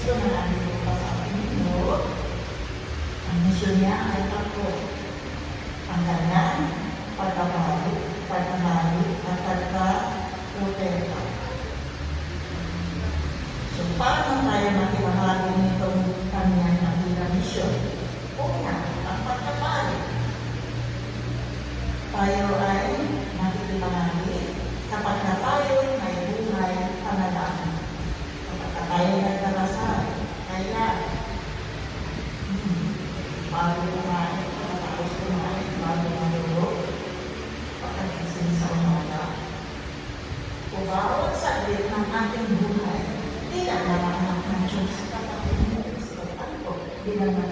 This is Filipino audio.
Kristo na nandito pa sa mundo. Ang misyon niya ay tatlo. Panggalan, pagkabali, at pagka-protesta. So, paano tayo makimahagi nitong kanyang nakita misyon? Una, ang pagkabali. Tayo ay nakikimahagi kapag na tayo may buhay panalangin. Kapag na tayo nagdarasal, kaya bago kumain, matapos kumain, bago matulog, pagkagising sa umaga. Kung bawat saglit ng ating buhay, hindi lang naman ng Diyos sa kapatid mo, sa kapatid ko, hindi naman